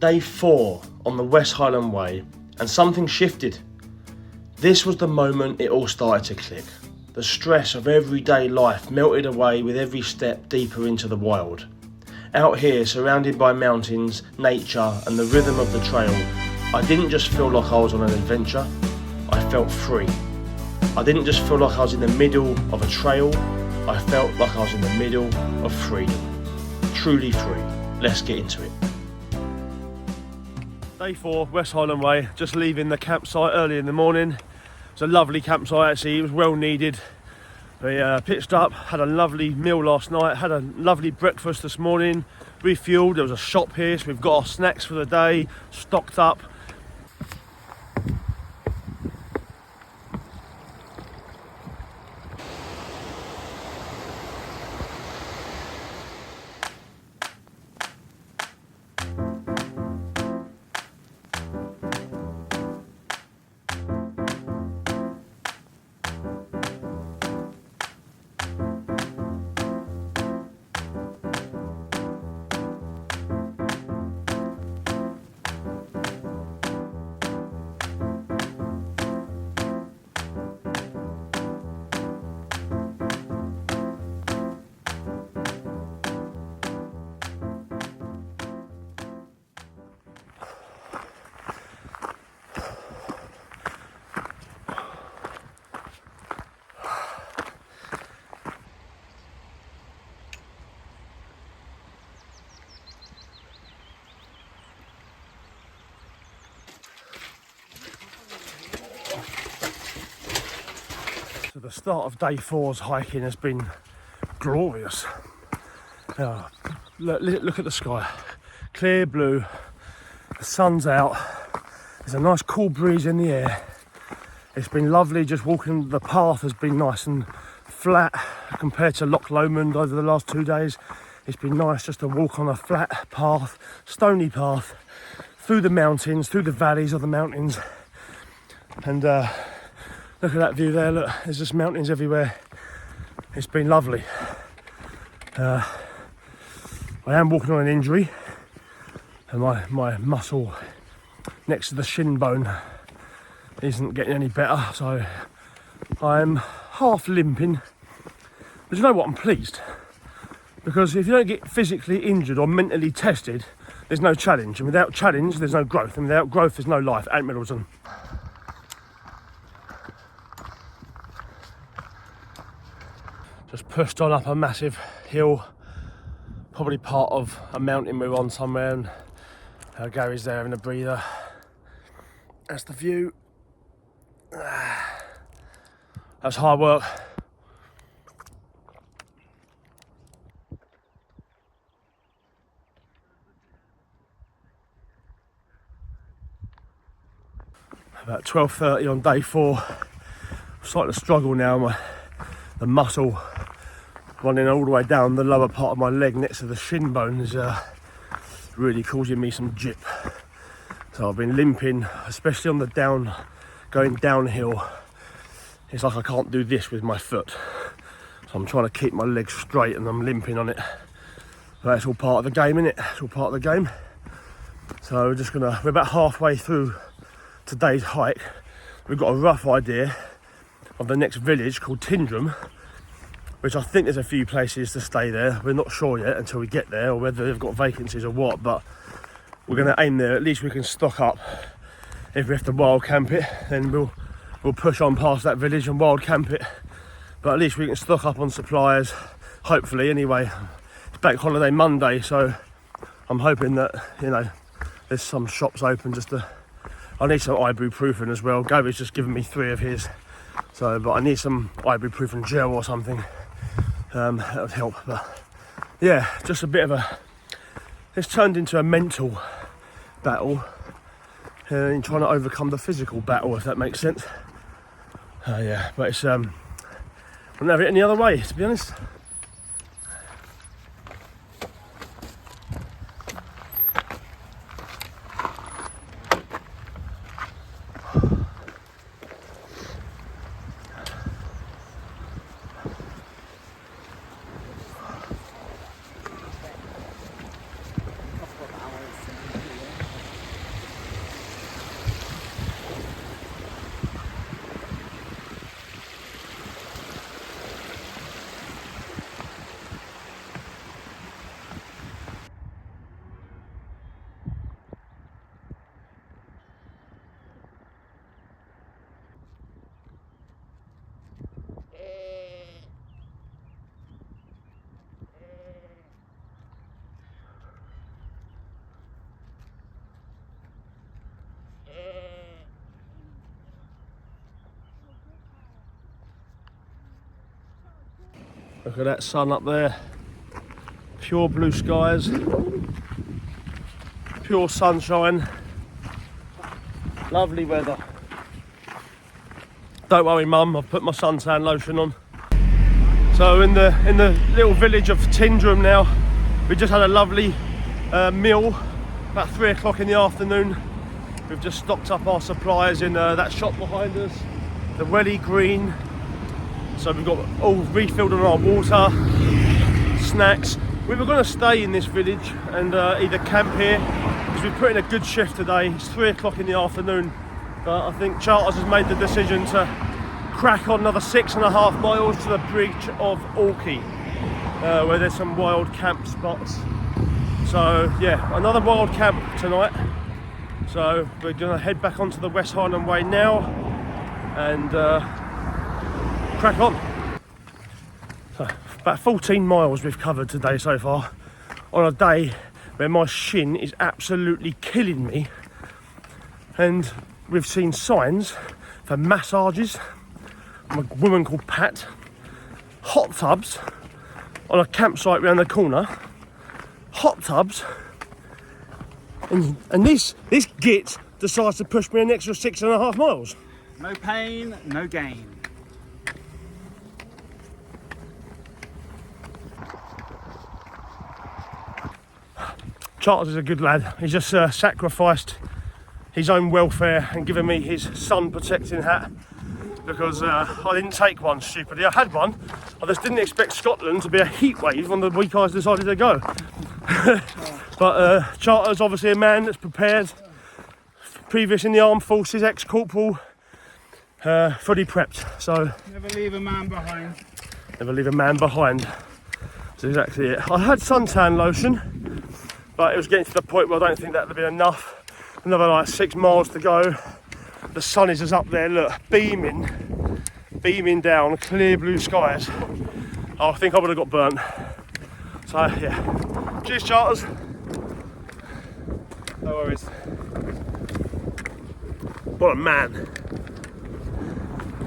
Day 4 on the West Highland Way, and something shifted. This was the moment it all started to click. The stress of everyday life melted away with every step deeper into the wild. Out here, surrounded by mountains, nature and the rhythm of the trail, I didn't just feel like I was on an adventure, I felt free. I didn't just feel like I was in the middle of a trail, I felt like I was in the middle of freedom. Truly free. Let's get into it. Day 4, West Highland Way, just leaving the campsite early in the morning. It's a lovely campsite actually, it was well needed. We pitched up, had a lovely meal last night, had a lovely breakfast this morning, refueled. There was a shop here, so we've got our snacks for the day, stocked up. So the start of day 4's hiking has been glorious. Look at the sky, clear blue, the sun's out, there's a nice cool breeze in the air. It's been lovely just walking, the path has been nice and flat compared to Loch Lomond over the last 2 days. It's been nice just to walk on a flat path, stony path, through the mountains, through the valleys of the mountains. And look at that view there, look, there's just mountains everywhere. It's been lovely. I am walking on an injury, and my muscle next to the shin bone isn't getting any better, so I'm half limping. But you know what, I'm pleased, because if you don't get physically injured or mentally tested, there's no challenge, and without challenge there's no growth, and without growth there's no life. Ant Middleton. Just pushed on up a massive hill, probably part of a mountain we're on somewhere, and Gary's there having a breather. That's the view. That's hard work. About 12:30 on day 4. I'm starting to struggle now. The muscle running all the way down the lower part of my leg next to the shin bone is really causing me some jip. So I've been limping, especially on the going downhill. It's like I can't do this with my foot. So I'm trying to keep my legs straight and I'm limping on it. But it's all part of the game, innit? It's all part of the game. So we're about halfway through today's hike. We've got a rough idea of the next village called Tyndrum, which I think there's a few places to stay there. We're not sure yet until we get there, or whether they've got vacancies or what, but we're going to aim there. At least we can stock up. If we have to wild camp it, then we'll push on past that village and wild camp it, but at least we can stock up on supplies, hopefully. Anyway, it's Bank Holiday Monday, so I'm hoping that, you know, there's some shops open. I need some ibuprofen as well. Gary's just given me 3 of his. So, but I need some ibuprofen gel or something. That would help. But yeah, just a bit of it's turned into a mental battle in trying to overcome the physical battle, if that makes sense. Yeah, but it's I'll never have it any other way, to be honest. Look at that sun up there. Pure blue skies. Pure sunshine. Lovely weather. Don't worry, Mum, I've put my suntan lotion on. So in the little village of Tyndrum now, we just had a lovely meal about 3 o'clock in the afternoon. We've just stocked up our supplies in that shop behind us, the Welly Green. So we've got all refilled on our water, snacks. We were going to stay in this village and either camp here, because we've put in a good shift today. It's 3 o'clock in the afternoon, but I think Charters has made the decision to crack on another 6.5 miles to the Bridge of Orchy, where there's some wild camp spots. So yeah, another wild camp tonight. So we're going to head back onto the West Highland Way now and crack on. So about 14 miles we've covered today so far, on a day where my shin is absolutely killing me, and we've seen signs for massages from a woman called Pat, hot tubs on a campsite round the corner, hot tubs, and this git decides to push me an extra 6.5 miles. No pain, no gain. Charles is a good lad. He's just sacrificed his own welfare and given me his sun protecting hat, because I didn't take one stupidly. I had one. I just didn't expect Scotland to be a heat wave on the week I decided to go. But Charter's obviously a man that's prepared, previous in the armed forces, ex-corporal, fully prepped. So never leave a man behind. Never leave a man behind. That's exactly it. I had suntan lotion, but it was getting to the point where I don't think that would be enough. Another like 6 miles to go. The sun is just up there, look, beaming down, clear blue skies. I think I would have got burnt. So yeah, cheers Charters. No worries. What a man.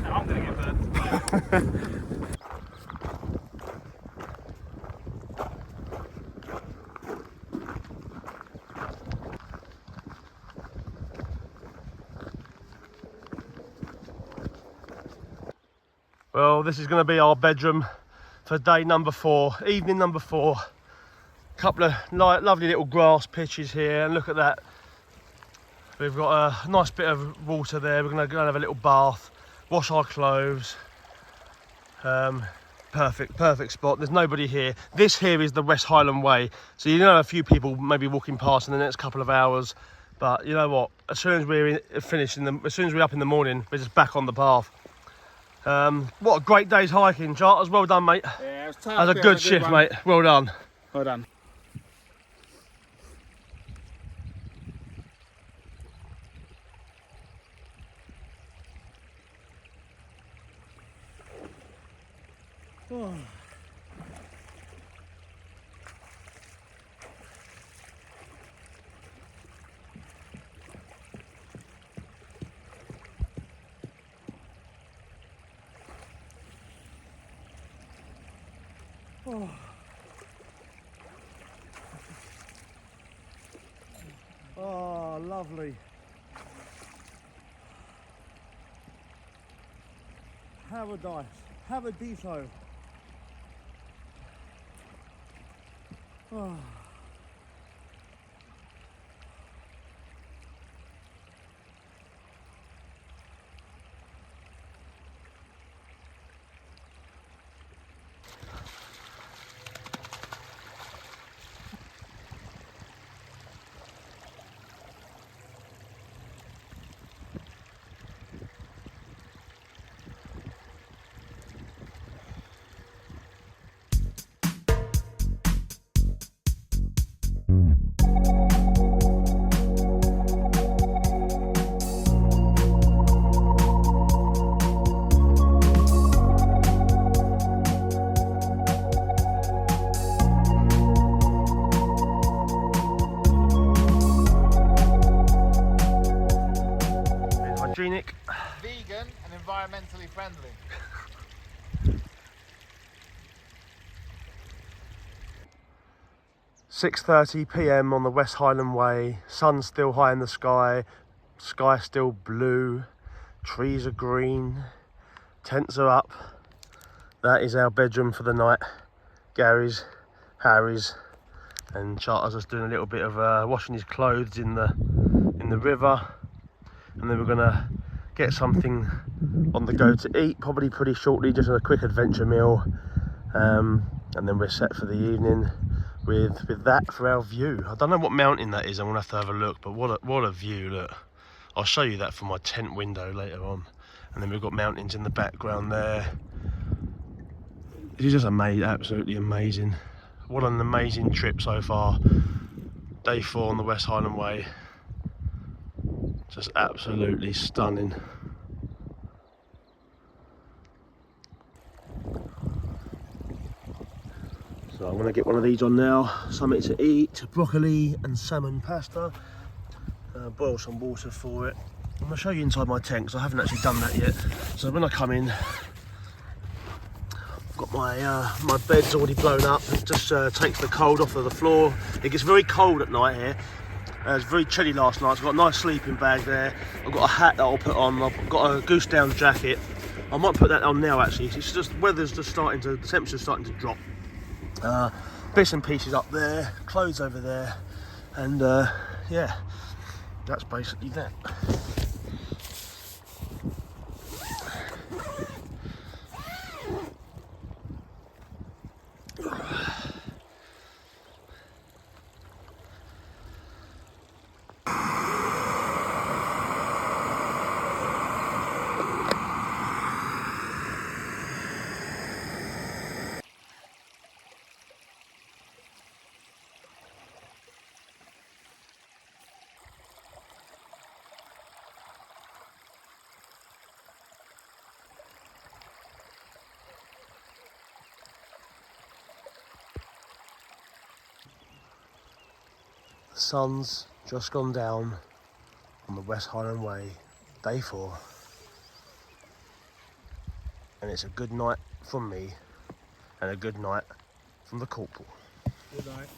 No, I'm gonna get burnt. Well, this is going to be our bedroom for day number 4, evening number 4. Couple of lovely little grass pitches here, and look at that. We've got a nice bit of water there. We're going to go and have a little bath, wash our clothes. Perfect spot. There's nobody here. This here is the West Highland Way, so you know a few people maybe walking past in the next couple of hours. But you know what? As soon as we're finished, as soon as we're up in the morning, we're just back on the path. What a great day's hiking, Charters. Well done, mate. Yeah, it was tough. That was a good shift, one. mate. Well done. Well done. Oh. Oh. Oh, lovely. Paradise. Paradiso. Oh. Hygienic, vegan and environmentally friendly. 6:30 p.m. on the West Highland Way. Sun's still high in the sky. Sky still blue. Trees are green. Tents are up. That is our bedroom for the night. Gary's, Harry's, and Charter's just doing a little bit of washing his clothes in the river, and then we're gonna get something on the go to eat probably pretty shortly, just a quick adventure meal, and then we're set for the evening with that for our view. I don't know what mountain that is. I'm gonna have to have a look, but what a view. Look, I'll show you that from my tent window later on. And then we've got mountains in the background there. It is just absolutely amazing. What an amazing trip so far. Day 4 on the West Highland Way. Just absolutely stunning. So I'm gonna get one of these on now. Something to eat, broccoli and salmon pasta. Boil some water for it. I'm gonna show you inside my tent because I haven't actually done that yet. So when I come in, I've got my bed's already blown up. It just takes the cold off of the floor. It gets very cold at night here. It was very chilly last night. So I've got a nice sleeping bag there. I've got a hat that I'll put on. I've got a goose down jacket. I might put that on now actually. It's just weather's just the temperature's starting to drop. Bits and pieces up there, clothes over there, and yeah, that's basically that. The sun's just gone down on the West Highland Way, day 4. And it's a good night from me and a good night from the corporal. Good night.